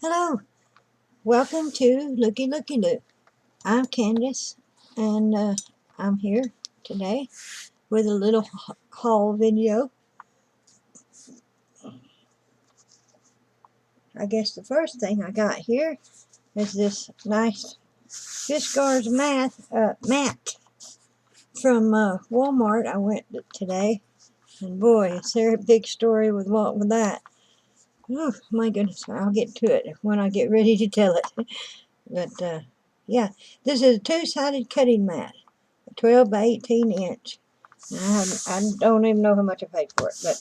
Hello, welcome to Looky Looky Loo. I'm Candace, and I'm here today with a little haul video. I guess the first thing I got here is this nice Fiskars mat from Wal Mart. I went today, and boy, is there a big story with that. Oh my goodness, I'll get to it when I get ready to tell it. But yeah, this is a two-sided cutting mat, 12 by 18 inch. I don't even know how much I paid for it, but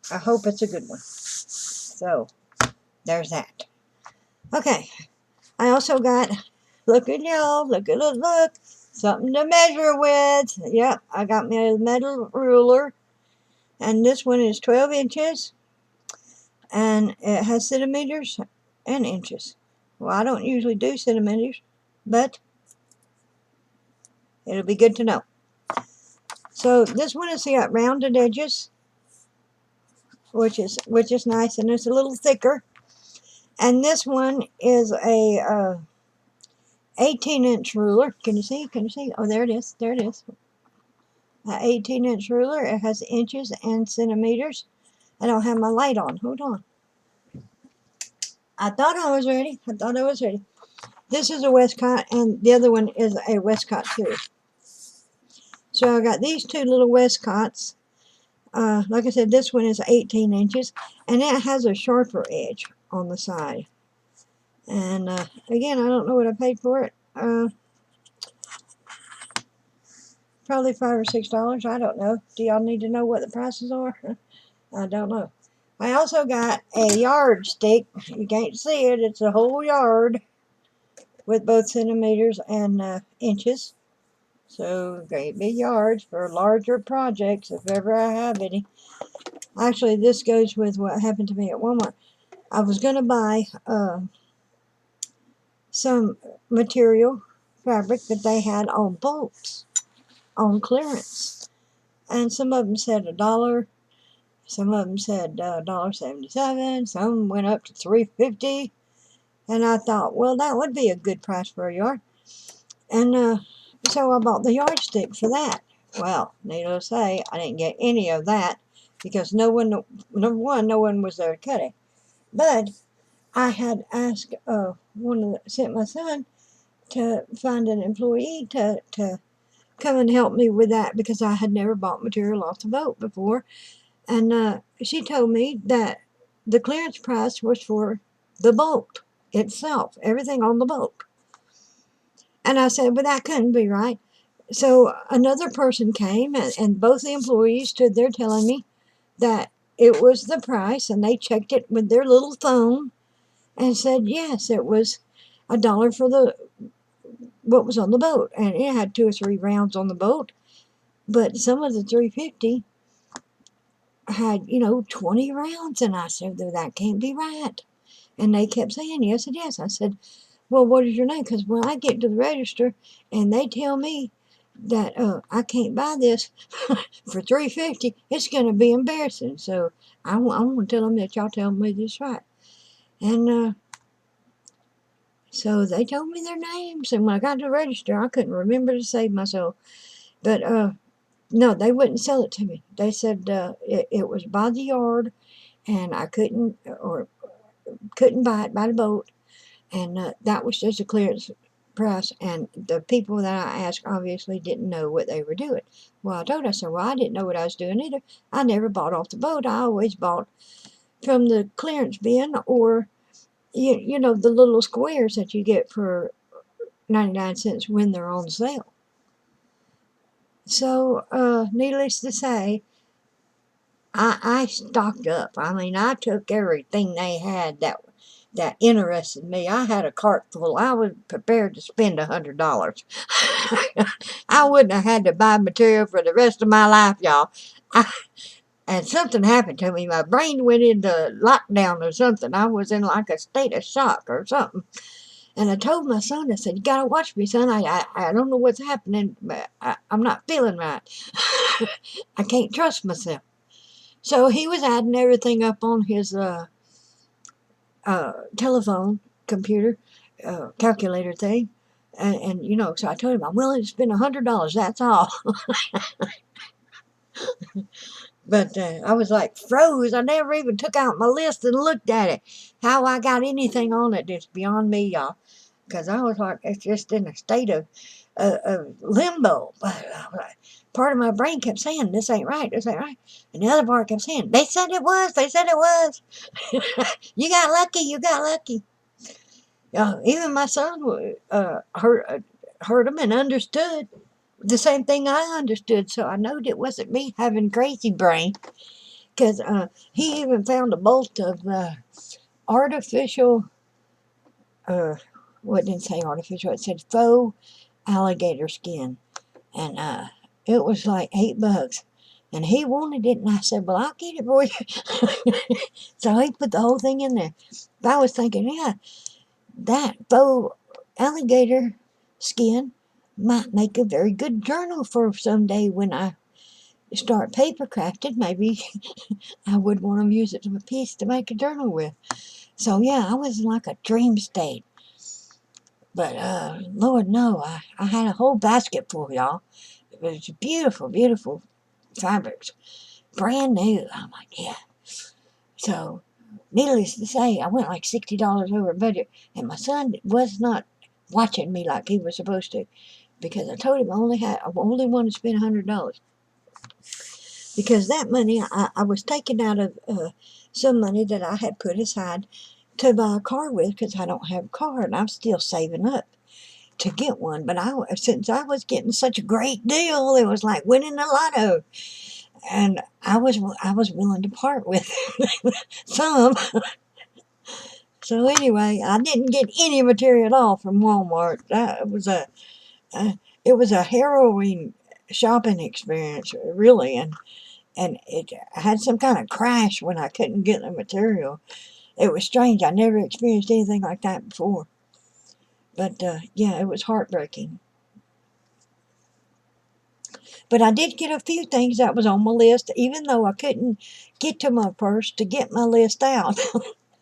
I hope it's a good one. So there's that. Okay, I also got, look at y'all, look, something to measure with. Yep, I got me a metal ruler, and this one is 12 inches, and it has centimeters and inches. Well, I don't usually do centimeters, but it'll be good to know. So this one has got rounded edges, which is nice, and it's a little thicker. And this one is a 18-inch ruler. Can you see? Can you see? Oh, there it is. There it is. An 18-inch ruler. It has inches and centimeters. I don't have my light on. Hold on. I thought I was ready. This is a Westcott, and the other one is a Westcott too. So I got these two little Westcotts. Like I said, this one is 18 inches, and it has a sharper edge on the side. And again, I don't know what I paid for it. Probably $5 or $6. I don't know. Do y'all need to know what the prices are? I don't know. I also got a yardstick. You can't see it. It's a whole yard with both centimeters and inches. So great big yards for larger projects if ever I have any. Actually, this goes with what happened to me at Walmart. I was going to buy some material, fabric that they had on bolts on clearance. And some of them said $1. Some of them said $1.77. Some went up to $3.50. And I thought, well, that would be a good price for a yard. And so I bought the yardstick for that. Well, needless to say, I didn't get any of that because number one, no one was there to cut it. But I had asked sent my son to find an employee to come and help me with that because I had never bought material off the boat before. And she told me that the clearance price was for the boat itself, everything on the boat. And I said, well, that couldn't be right. So another person came, and both the employees stood there telling me that it was the price, and they checked it with their little phone and said, yes, it was $1 for what was on the boat. And it had 2 or 3 rounds on the boat, but some of the 350 had, 20 rounds. And I said, that can't be right. And they kept saying, yes, it is. I said, well, what is your name? Because when I get to the register and they tell me that I can't buy this for $3.50, it's going to be embarrassing. So I want to tell them that y'all tell me this right. And so they told me their names. And when I got to the register, I couldn't remember to save myself. But no, they wouldn't sell it to me. They said it was by the yard, and I couldn't buy it by the boat, and that was just a clearance price. And the people that I asked obviously didn't know what they were doing. Well, I told her, I said, well, I didn't know what I was doing either. I never bought off the boat. I always bought from the clearance bin, or you know, the little squares that you get for 99 cents when they're on sale. So needless to say, I stocked up. I mean, I took everything they had that interested me. I had a cart full. I was prepared to spend $100. I wouldn't have had to buy material for the rest of my life, y'all. And something happened to me. My brain went into lockdown or something. I was in like a state of shock or something. And I told my son, I said, you got to watch me, son. I don't know what's happening, but I'm not feeling right. I can't trust myself. So he was adding everything up on his telephone, computer, calculator thing. And you know, so I told him I'm willing to spend $100. That's all. But I was like froze. I never even took out my list and looked at it. How I got anything on it is beyond me, y'all. Because I was like, it's just in a state of limbo. But part of my brain kept saying, this ain't right, this ain't right. And the other part kept saying, they said it was, they said it was. You got lucky, you got lucky. Even my son heard him and understood the same thing I understood. So I knowed it wasn't me having crazy brain. Because he even found a bolt of artificial, well, it didn't say artificial, it said faux alligator skin. And it was like $8. And he wanted it, and I said, well, I'll get it for you. So he put the whole thing in there. But I was thinking, yeah, that faux alligator skin might make a very good journal for someday when I start paper crafting. Maybe I would want to use it as a piece to make a journal with. So yeah, I was in like a dream state. But Lord, no, I had a whole basket full, y'all. It was beautiful, beautiful fabrics, brand new. I'm like, yeah. So, needless to say, I went like $60 over budget, and my son was not watching me like he was supposed to, because I told him I only wanted to spend $100. Because that money I was taking out of some money that I had put aside to buy a car with, because I don't have a car, and I'm still saving up to get one. But since I was getting such a great deal, it was like winning the lotto, and I was willing to part with some. So anyway, I didn't get any material at all from Walmart. It was a harrowing shopping experience, really, and I had some kind of crash when I couldn't get the material. It was strange. I never experienced anything like that before. But yeah, it was heartbreaking. But I did get a few things that was on my list, even though I couldn't get to my purse to get my list out.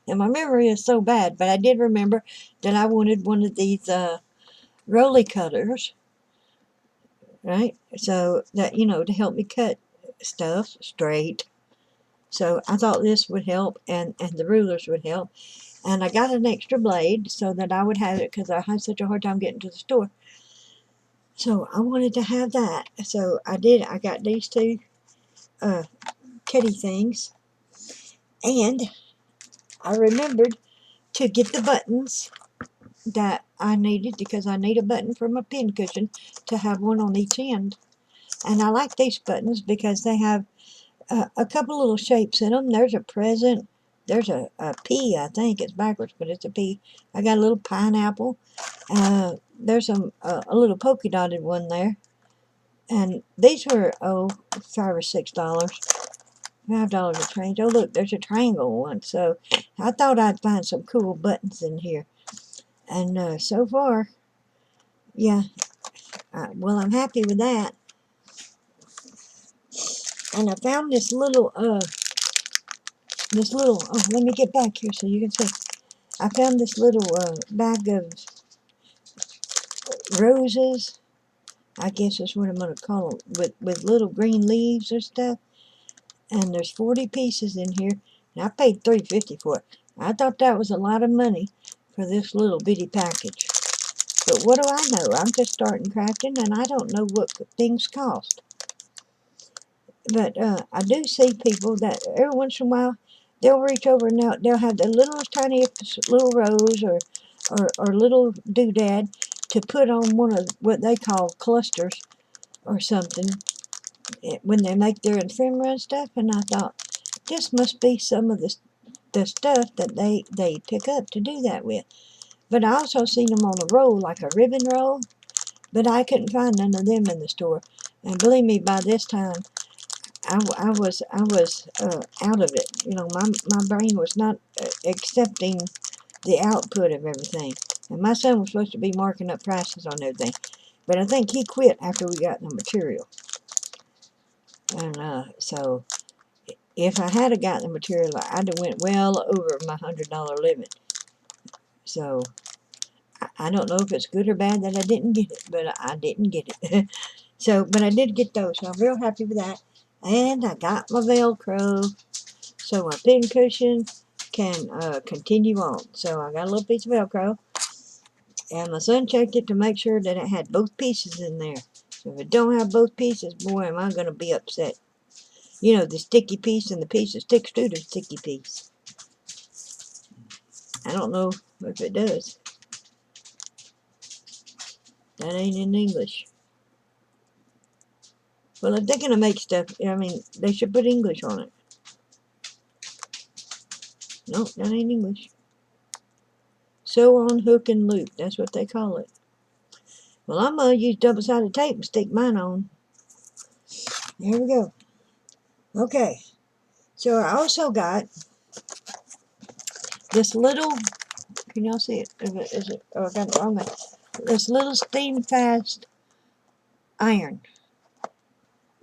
And my memory is so bad, but I did remember that I wanted one of these roly cutters, right? So that, to help me cut stuff straight. So I thought this would help, and the rulers would help. And I got an extra blade so that I would have it, because I had such a hard time getting to the store. So I wanted to have that. So I did. I got these two kitty things. And I remembered to get the buttons that I needed, because I need a button for my pin cushion to have one on each end. And I like these buttons because they have a couple little shapes in them. There's a present. There's a P, I think. It's backwards, but it's a P. I got a little pineapple. There's a little polka dotted one there. And these were, $5 or $6. $5 a change. Oh, look, there's a triangle one. So I thought I'd find some cool buttons in here. And so far, yeah, well, I'm happy with that. And I found this little, oh, let me get back here so you can see. I found this little bag of roses, I guess that's what I'm going to call them, with little green leaves or stuff. And there's 40 pieces in here, and I paid $3.50 for it. I thought that was a lot of money for this little bitty package. But what do I know? I'm just starting crafting, and I don't know what things cost. But I do see people that every once in a while, they'll reach over and they'll have the littlest tiniest little rose or little doodad to put on one of what they call clusters or something when they make their ephemera and stuff. And I thought, this must be some of the stuff that they pick up to do that with. But I also seen them on a roll, like a ribbon roll, but I couldn't find none of them in the store. And believe me, by this time, I was out of it. My brain was not accepting the output of everything. And my son was supposed to be marking up prices on everything, but I think he quit after we got the material. And so if I had gotten the material, I'd have went well over my $100 limit. So I don't know if it's good or bad that I didn't get it, but I didn't get it. So, but I did get those, so I'm real happy with that. And I got my Velcro, so my pin cushion can continue on. So I got a little piece of Velcro, and my son checked it to make sure that it had both pieces in there. So if it don't have both pieces, boy, am I going to be upset. You know, the sticky piece and the piece that sticks to the sticky piece. I don't know if it does. That ain't in English. Well, if they're going to make stuff, I mean, they should put English on it. Nope, that ain't English. Sew on, hook, and loop. That's what they call it. Well, I'm going to use double-sided tape and stick mine on. There we go. Okay. So I also got this little, can y'all see it? Is it, oh, I got it wrong way. This little steam fast iron,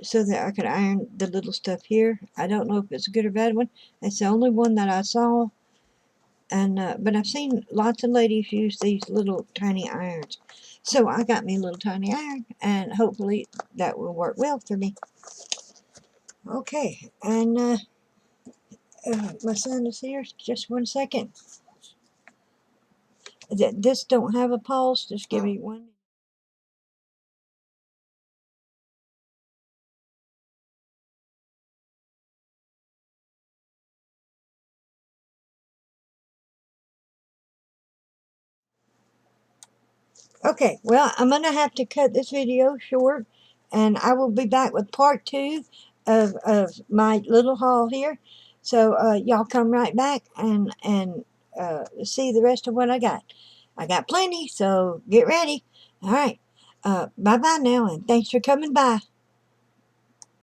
so that I could iron the little stuff here. I don't know if it's a good or bad one. It's the only one that I saw. And but I've seen lots of ladies use these little tiny irons. So I got me a little tiny iron, and hopefully that will work well for me. Okay, and my son is here. Just 1 second. This don't have a pause. Just give me one. Okay, well, I'm going to have to cut this video short, and I will be back with part 2 of my little haul here. So y'all come right back and see the rest of what I got. I got plenty, so get ready. All right. Bye-bye now, and thanks for coming by.